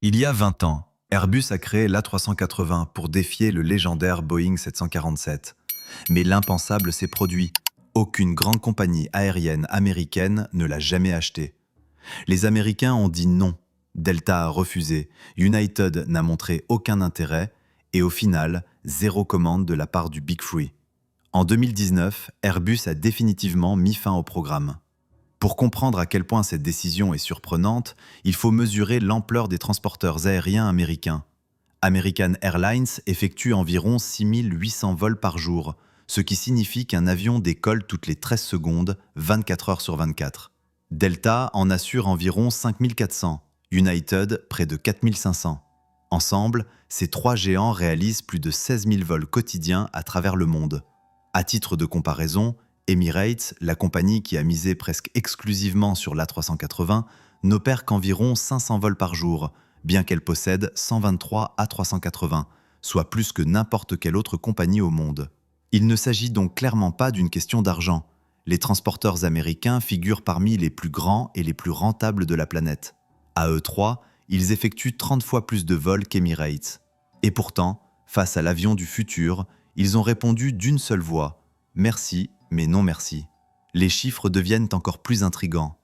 Il y a 20 ans, Airbus a créé l'A380 pour défier le légendaire Boeing 747. Mais l'impensable s'est produit. Aucune grande compagnie aérienne américaine ne l'a jamais acheté. Les Américains ont dit non. Delta a refusé. United n'a montré aucun intérêt. Et au final, zéro commande de la part du Big Three. En 2019, Airbus a définitivement mis fin au programme. Pour comprendre à quel point cette décision est surprenante, il faut mesurer l'ampleur des transporteurs aériens américains. American Airlines effectue environ 6800 vols par jour, ce qui signifie qu'un avion décolle toutes les 13 secondes, 24 heures sur 24. Delta en assure environ 5400, United près de 4500. Ensemble, ces trois géants réalisent plus de 16 000 vols quotidiens à travers le monde. À titre de comparaison, Emirates, la compagnie qui a misé presque exclusivement sur l'A380, n'opère qu'environ 500 vols par jour, bien qu'elle possède 123 A380, soit plus que n'importe quelle autre compagnie au monde. Il ne s'agit donc clairement pas d'une question d'argent. Les transporteurs américains figurent parmi les plus grands et les plus rentables de la planète. À eux trois, ils effectuent 30 fois plus de vols qu'Emirates. Et pourtant, face à l'avion du futur, ils ont répondu d'une seule voix « Merci, mais non merci ». Les chiffres deviennent encore plus intrigants.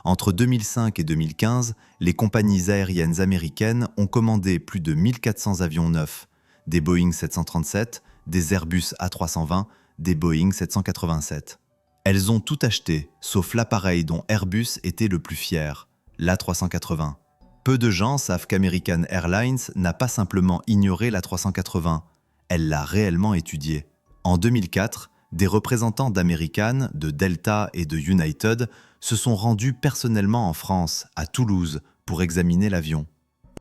Entre 2005 et 2015, les compagnies aériennes américaines ont commandé plus de 1400 avions neufs, des Boeing 737, des Airbus A320, des Boeing 787. Elles ont tout acheté, sauf l'appareil dont Airbus était le plus fier, l'A380. Peu de gens savent qu'American Airlines n'a pas simplement ignoré l'A380, elle l'a réellement étudié. En 2004, des représentants d'American, de Delta et de United se sont rendus personnellement en France, à Toulouse, pour examiner l'avion.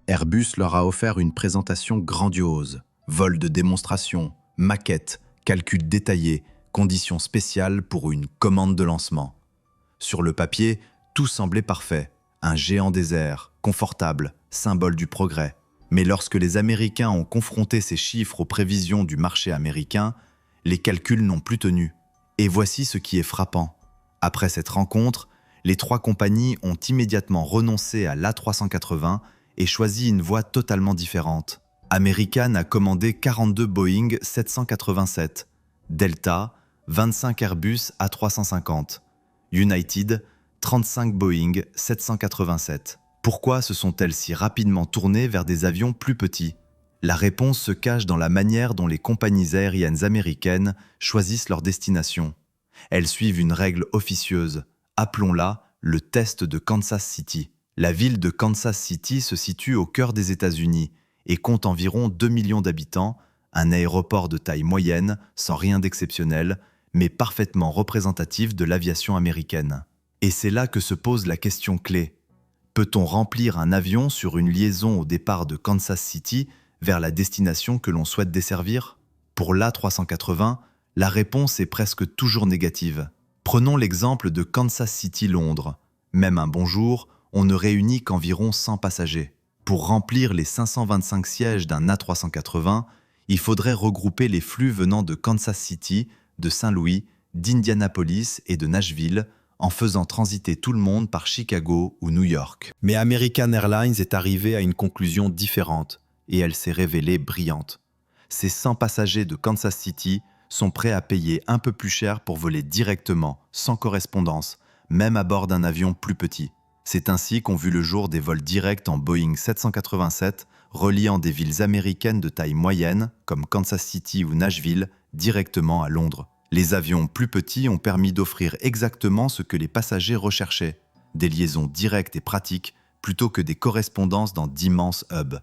Airbus leur a offert une présentation grandiose, vol de démonstration, maquette, calcul détaillé, conditions spéciales pour une commande de lancement. Sur le papier, tout semblait parfait, un géant des airs, confortable, symbole du progrès. Mais lorsque les Américains ont confronté ces chiffres aux prévisions du marché américain, les calculs n'ont plus tenu. Et voici ce qui est frappant. Après cette rencontre, les trois compagnies ont immédiatement renoncé à l'A380 et choisi une voie totalement différente. American a commandé 42 Boeing 787, Delta, 25 Airbus A350, United, 35 Boeing 787. Pourquoi se sont-elles si rapidement tournées vers des avions plus petits ? La réponse se cache dans la manière dont les compagnies aériennes américaines choisissent leur destination. Elles suivent une règle officieuse, appelons-la le test de Kansas City. La ville de Kansas City se situe au cœur des États-Unis et compte environ 2 millions d'habitants, un aéroport de taille moyenne, sans rien d'exceptionnel, mais parfaitement représentatif de l'aviation américaine. Et c'est là que se pose la question clé. Peut-on remplir un avion sur une liaison au départ de Kansas City vers la destination que l'on souhaite desservir ? Pour l'A380, la réponse est presque toujours négative. Prenons l'exemple de Kansas City-Londres. Même un bon jour, on ne réunit qu'environ 100 passagers. Pour remplir les 525 sièges d'un A380, il faudrait regrouper les flux venant de Kansas City, de Saint-Louis, d'Indianapolis et de Nashville, en faisant transiter tout le monde par Chicago ou New York. Mais American Airlines est arrivée à une conclusion différente, et elle s'est révélée brillante. Ces 100 passagers de Kansas City sont prêts à payer un peu plus cher pour voler directement, sans correspondance, même à bord d'un avion plus petit. C'est ainsi qu'ont vu le jour des vols directs en Boeing 787, reliant des villes américaines de taille moyenne, comme Kansas City ou Nashville, directement à Londres. Les avions plus petits ont permis d'offrir exactement ce que les passagers recherchaient, des liaisons directes et pratiques, plutôt que des correspondances dans d'immenses hubs.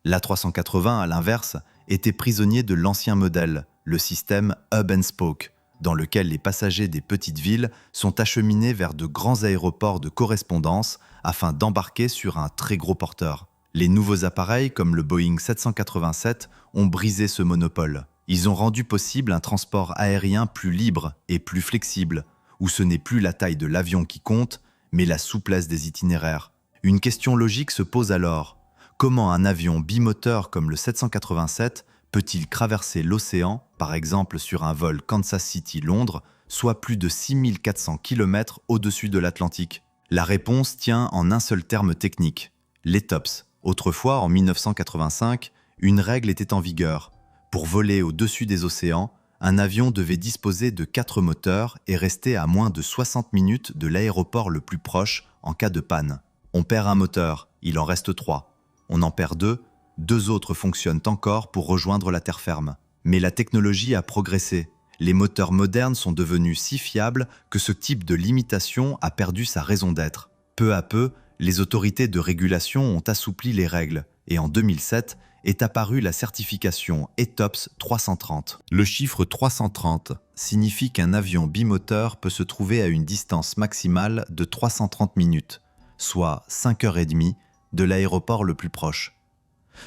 L'A380, à l'inverse, était prisonnier de l'ancien modèle, le système Hub and Spoke, dans lequel les passagers des petites villes sont acheminés vers de grands aéroports de correspondance afin d'embarquer sur un très gros porteur. Les nouveaux appareils, comme le Boeing 787, ont brisé ce monopole. Ils ont rendu possible un transport aérien plus libre et plus flexible, où ce n'est plus la taille de l'avion qui compte, mais la souplesse des itinéraires. Une question logique se pose alors. Comment un avion bimoteur comme le 787 peut-il traverser l'océan, par exemple sur un vol Kansas City-Londres, soit plus de 6400 km au-dessus de l'Atlantique ? La réponse tient en un seul terme technique, les TOPS. Autrefois, en 1985, une règle était en vigueur. Pour voler au-dessus des océans, un avion devait disposer de 4 moteurs et rester à moins de 60 minutes de l'aéroport le plus proche en cas de panne. On perd un moteur, il en reste 3. On en perd 2, 2 autres fonctionnent encore pour rejoindre la terre ferme. Mais la technologie a progressé. Les moteurs modernes sont devenus si fiables que ce type de limitation a perdu sa raison d'être. Peu à peu, les autorités de régulation ont assoupli les règles et en 2007 est apparue la certification ETOPS 330. Le chiffre 330 signifie qu'un avion bimoteur peut se trouver à une distance maximale de 330 minutes, soit 5h30 de l'aéroport le plus proche.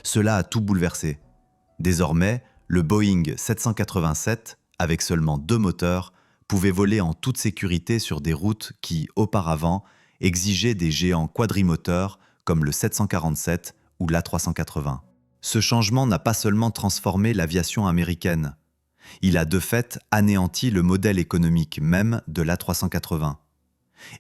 Cela a tout bouleversé. Désormais, le Boeing 787, avec seulement 2 moteurs, pouvait voler en toute sécurité sur des routes qui, auparavant, exigeaient des géants quadrimoteurs comme le 747 ou l'A380. Ce changement n'a pas seulement transformé l'aviation américaine, il a de fait anéanti le modèle économique même de l'A380.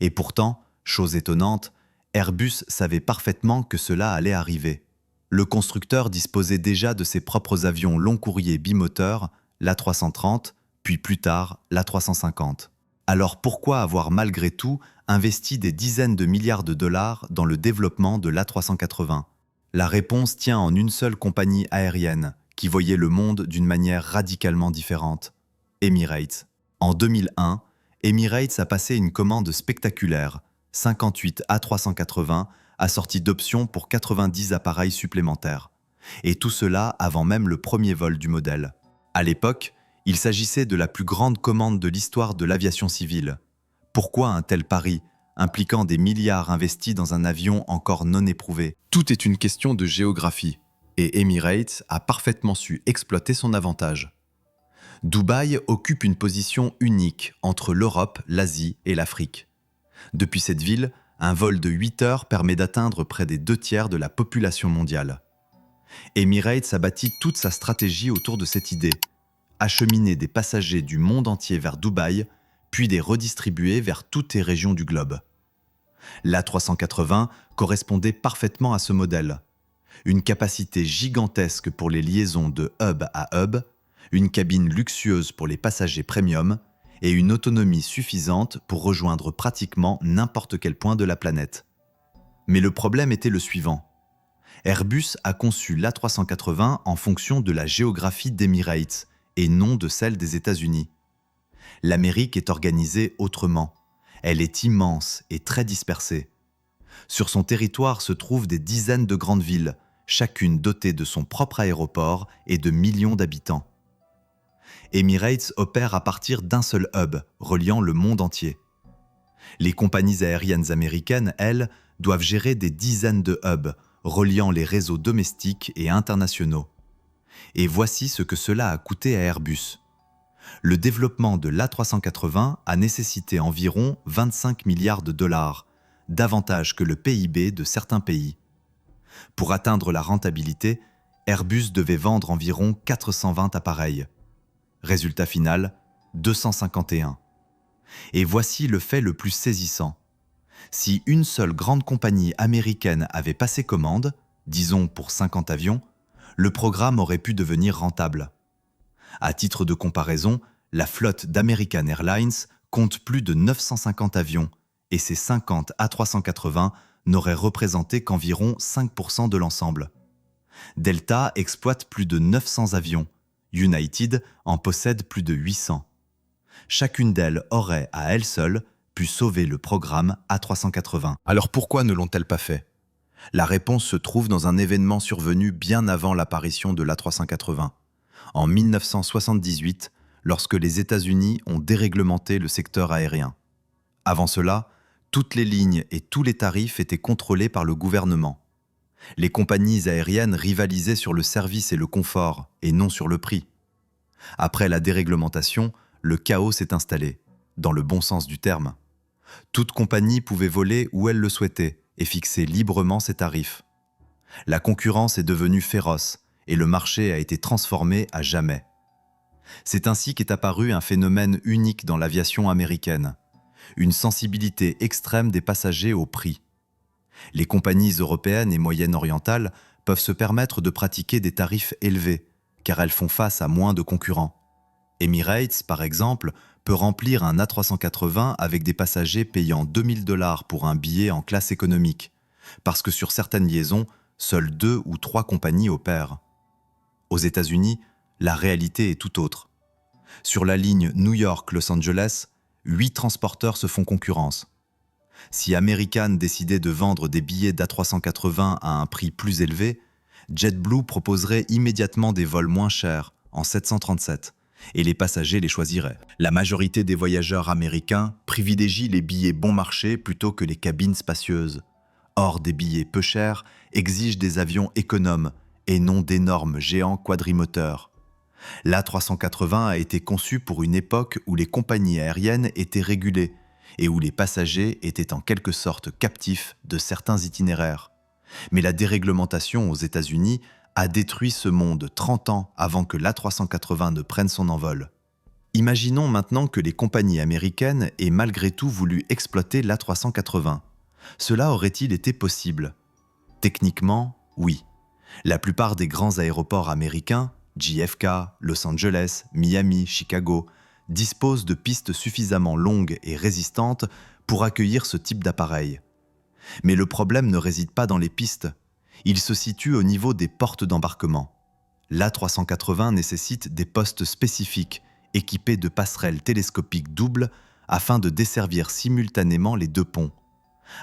Et pourtant, chose étonnante, Airbus savait parfaitement que cela allait arriver. Le constructeur disposait déjà de ses propres avions long courrier bimoteurs, l'A330, puis plus tard l'A350. Alors pourquoi avoir malgré tout investi des dizaines de milliards de dollars dans le développement de l'A380 ? La réponse tient en une seule compagnie aérienne qui voyait le monde d'une manière radicalement différente, Emirates. En 2001, Emirates a passé une commande spectaculaire, 58 A380, assortie d'options pour 90 appareils supplémentaires. Et tout cela avant même le premier vol du modèle. À l'époque, il s'agissait de la plus grande commande de l'histoire de l'aviation civile. Pourquoi un tel pari, impliquant des milliards investis dans un avion encore non éprouvé? Tout est une question de géographie, et Emirates a parfaitement su exploiter son avantage. Dubaï occupe une position unique entre l'Europe, l'Asie et l'Afrique. Depuis cette ville, un vol de 8 heures permet d'atteindre près des 2/3 de la population mondiale. Emirates a bâti toute sa stratégie autour de cette idée: acheminer des passagers du monde entier vers Dubaï, puis les redistribuer vers toutes les régions du globe. L'A380 correspondait parfaitement à ce modèle. Une capacité gigantesque pour les liaisons de hub à hub, une cabine luxueuse pour les passagers premium et une autonomie suffisante pour rejoindre pratiquement n'importe quel point de la planète. Mais le problème était le suivant. Airbus a conçu l'A380 en fonction de la géographie d'Emirates et non de celle des États-Unis. L'Amérique est organisée autrement. Elle est immense et très dispersée. Sur son territoire se trouvent des dizaines de grandes villes, chacune dotée de son propre aéroport et de millions d'habitants. Emirates opère à partir d'un seul hub, reliant le monde entier. Les compagnies aériennes américaines, elles, doivent gérer des dizaines de hubs, reliant les réseaux domestiques et internationaux. Et voici ce que cela a coûté à Airbus. Le développement de l'A380 a nécessité environ 25 milliards de dollars, davantage que le PIB de certains pays. Pour atteindre la rentabilité, Airbus devait vendre environ 420 appareils. Résultat final, 251. Et voici le fait le plus saisissant. Si une seule grande compagnie américaine avait passé commande, disons pour 50 avions, le programme aurait pu devenir rentable. À titre de comparaison, la flotte d'American Airlines compte plus de 950 avions et ces 50 A380 n'auraient représenté qu'environ 5% de l'ensemble. Delta exploite plus de 900 avions, United en possède plus de 800. Chacune d'elles aurait, à elle seule, pu sauver le programme A380. Alors pourquoi ne l'ont-elles pas fait? La réponse se trouve dans un événement survenu bien avant l'apparition de l'A380. En 1978, lorsque les États-Unis ont déréglementé le secteur aérien. Avant cela, toutes les lignes et tous les tarifs étaient contrôlés par le gouvernement. Les compagnies aériennes rivalisaient sur le service et le confort, et non sur le prix. Après la déréglementation, le chaos s'est installé, dans le bon sens du terme. Toute compagnie pouvait voler où elle le souhaitait et fixer librement ses tarifs. La concurrence est devenue féroce et le marché a été transformé à jamais. C'est ainsi qu'est apparu un phénomène unique dans l'aviation américaine, une sensibilité extrême des passagers au prix. Les compagnies européennes et moyen-orientales peuvent se permettre de pratiquer des tarifs élevés, car elles font face à moins de concurrents. Emirates, par exemple, peut remplir un A380 avec des passagers payant 2000 $ pour un billet en classe économique, parce que sur certaines liaisons, seules 2 ou 3 compagnies opèrent. Aux États-Unis, la réalité est tout autre. Sur la ligne New York-Los Angeles, 8 transporteurs se font concurrence. Si American décidait de vendre des billets d'A380 à un prix plus élevé, JetBlue proposerait immédiatement des vols moins chers, en 737, et les passagers les choisiraient. La majorité des voyageurs américains privilégient les billets bon marché plutôt que les cabines spacieuses. Or, des billets peu chers exigent des avions économes et non d'énormes géants quadrimoteurs. L'A380 a été conçu pour une époque où les compagnies aériennes étaient régulées et où les passagers étaient en quelque sorte captifs de certains itinéraires. Mais la déréglementation aux États-Unis a détruit ce monde 30 ans avant que l'A380 ne prenne son envol. Imaginons maintenant que les compagnies américaines aient malgré tout voulu exploiter l'A380. Cela aurait-il été possible? Techniquement, oui. La plupart des grands aéroports américains, JFK, Los Angeles, Miami, Chicago, disposent de pistes suffisamment longues et résistantes pour accueillir ce type d'appareil. Mais le problème ne réside pas dans les pistes. Il se situe au niveau des portes d'embarquement. L'A380 nécessite des postes spécifiques, équipés de passerelles télescopiques doubles afin de desservir simultanément les 2 ponts.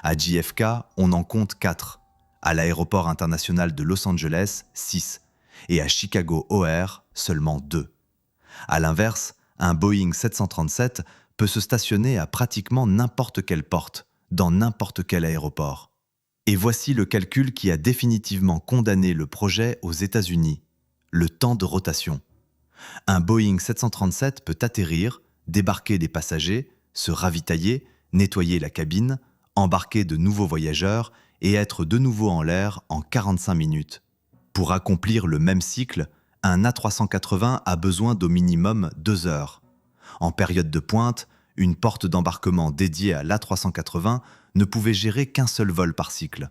À JFK, on en compte 4. À l'aéroport international de Los Angeles, 6. Et à Chicago O'Hare, seulement 2. À l'inverse, un Boeing 737 peut se stationner à pratiquement n'importe quelle porte, dans n'importe quel aéroport. Et voici le calcul qui a définitivement condamné le projet aux États-Unis. Le temps de rotation. Un Boeing 737 peut atterrir, débarquer des passagers, se ravitailler, nettoyer la cabine, embarquer de nouveaux voyageurs et être de nouveau en l'air en 45 minutes. Pour accomplir le même cycle, un A380 a besoin d'au minimum 2 heures. En période de pointe, une porte d'embarquement dédiée à l'A380 ne pouvait gérer qu'un seul vol par cycle.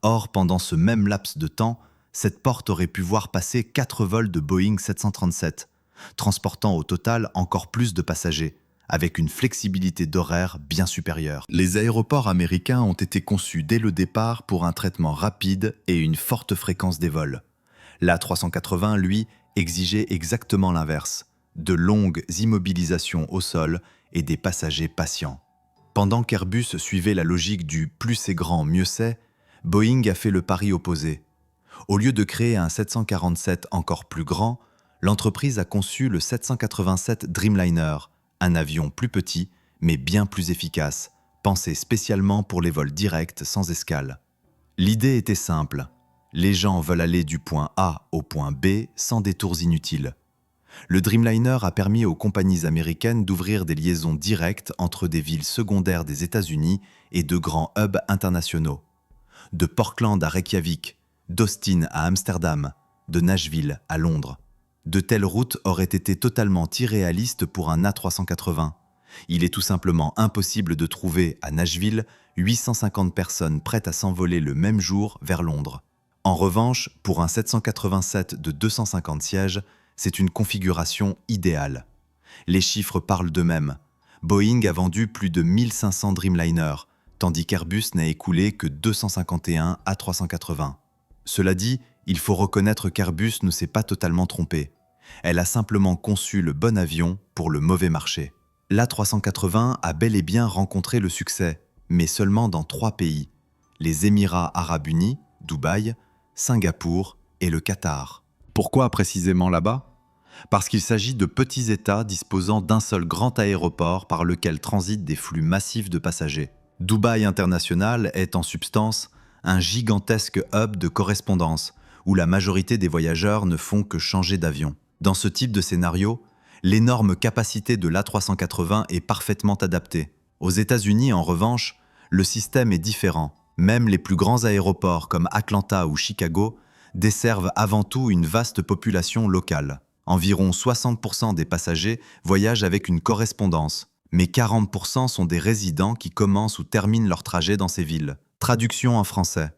Or, pendant ce même laps de temps, cette porte aurait pu voir passer 4 vols de Boeing 737, transportant au total encore plus de passagers, avec une flexibilité d'horaire bien supérieure. Les aéroports américains ont été conçus dès le départ pour un traitement rapide et une forte fréquence des vols. L'A380, lui, exigeait exactement l'inverse, de longues immobilisations au sol et des passagers patients. Pendant qu'Airbus suivait la logique du « plus c'est grand, mieux c'est », Boeing a fait le pari opposé. Au lieu de créer un 747 encore plus grand, l'entreprise a conçu le 787 Dreamliner, un avion plus petit, mais bien plus efficace, pensé spécialement pour les vols directs sans escale. L'idée était simple. Les gens veulent aller du point A au point B sans détours inutiles. Le Dreamliner a permis aux compagnies américaines d'ouvrir des liaisons directes entre des villes secondaires des États-Unis et de grands hubs internationaux. De Portland à Reykjavik, d'Austin à Amsterdam, de Nashville à Londres. De telles routes auraient été totalement irréalistes pour un A380. Il est tout simplement impossible de trouver à Nashville 850 personnes prêtes à s'envoler le même jour vers Londres. En revanche, pour un 787 de 250 sièges, c'est une configuration idéale. Les chiffres parlent d'eux-mêmes. Boeing a vendu plus de 1500 Dreamliner, tandis qu'Airbus n'a écoulé que 251 A380. Cela dit, il faut reconnaître qu'Airbus ne s'est pas totalement trompé. Elle a simplement conçu le bon avion pour le mauvais marché. L'A380 a bel et bien rencontré le succès, mais seulement dans 3 pays. Les Émirats arabes unis, Dubaï, Singapour et le Qatar. Pourquoi précisément là-bas? Parce qu'il s'agit de petits États disposant d'un seul grand aéroport par lequel transitent des flux massifs de passagers. Dubaï International est en substance un gigantesque hub de correspondance où la majorité des voyageurs ne font que changer d'avion. Dans ce type de scénario, l'énorme capacité de l'A380 est parfaitement adaptée. Aux États-Unis, en revanche, le système est différent. Même les plus grands aéroports comme Atlanta ou Chicago desservent avant tout une vaste population locale. Environ 60% des passagers voyagent avec une correspondance, mais 40% sont des résidents qui commencent ou terminent leur trajet dans ces villes. Traduction en français.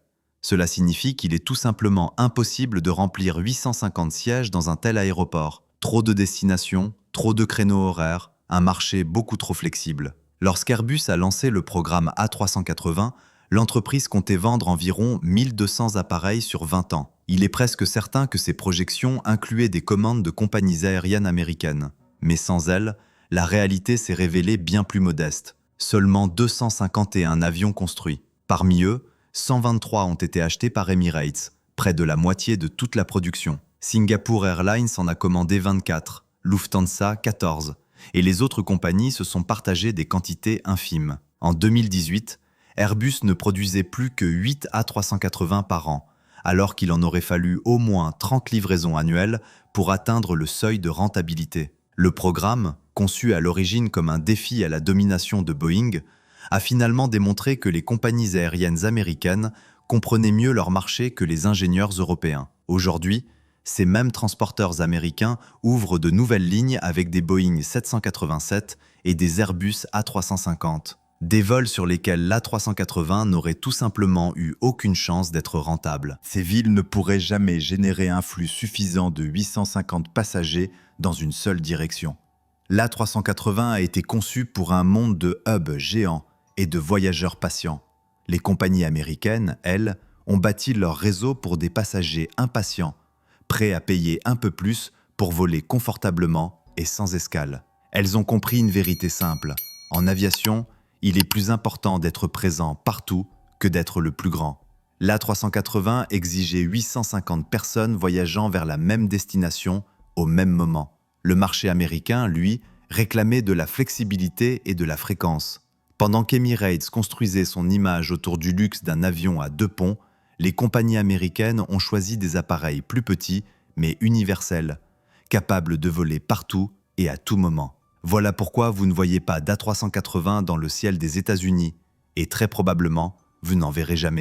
Cela signifie qu'il est tout simplement impossible de remplir 850 sièges dans un tel aéroport. Trop de destinations, trop de créneaux horaires, un marché beaucoup trop flexible. Lorsqu'Airbus a lancé le programme A380, l'entreprise comptait vendre environ 1200 appareils sur 20 ans. Il est presque certain que ces projections incluaient des commandes de compagnies aériennes américaines. Mais sans elles, la réalité s'est révélée bien plus modeste. Seulement 251 avions construits. Parmi eux, 123 ont été achetés par Emirates, près de la moitié de toute la production. Singapore Airlines en a commandé 24, Lufthansa 14, et les autres compagnies se sont partagées des quantités infimes. En 2018, Airbus ne produisait plus que 8 A380 par an, alors qu'il en aurait fallu au moins 30 livraisons annuelles pour atteindre le seuil de rentabilité. Le programme, conçu à l'origine comme un défi à la domination de Boeing, a finalement démontré que les compagnies aériennes américaines comprenaient mieux leur marché que les ingénieurs européens. Aujourd'hui, ces mêmes transporteurs américains ouvrent de nouvelles lignes avec des Boeing 787 et des Airbus A350. Des vols sur lesquels l'A380 n'aurait tout simplement eu aucune chance d'être rentable. Ces villes ne pourraient jamais générer un flux suffisant de 850 passagers dans une seule direction. L'A380 a été conçu pour un monde de hubs géants et de voyageurs patients. Les compagnies américaines, elles, ont bâti leur réseau pour des passagers impatients, prêts à payer un peu plus pour voler confortablement et sans escale. Elles ont compris une vérité simple. En aviation, il est plus important d'être présent partout que d'être le plus grand. L'A380 exigeait 850 personnes voyageant vers la même destination au même moment. Le marché américain, lui, réclamait de la flexibilité et de la fréquence. Pendant qu'Emirates construisait son image autour du luxe d'un avion à 2 ponts, les compagnies américaines ont choisi des appareils plus petits, mais universels, capables de voler partout et à tout moment. Voilà pourquoi vous ne voyez pas d'A380 dans le ciel des États-Unis, et très probablement, vous n'en verrez jamais.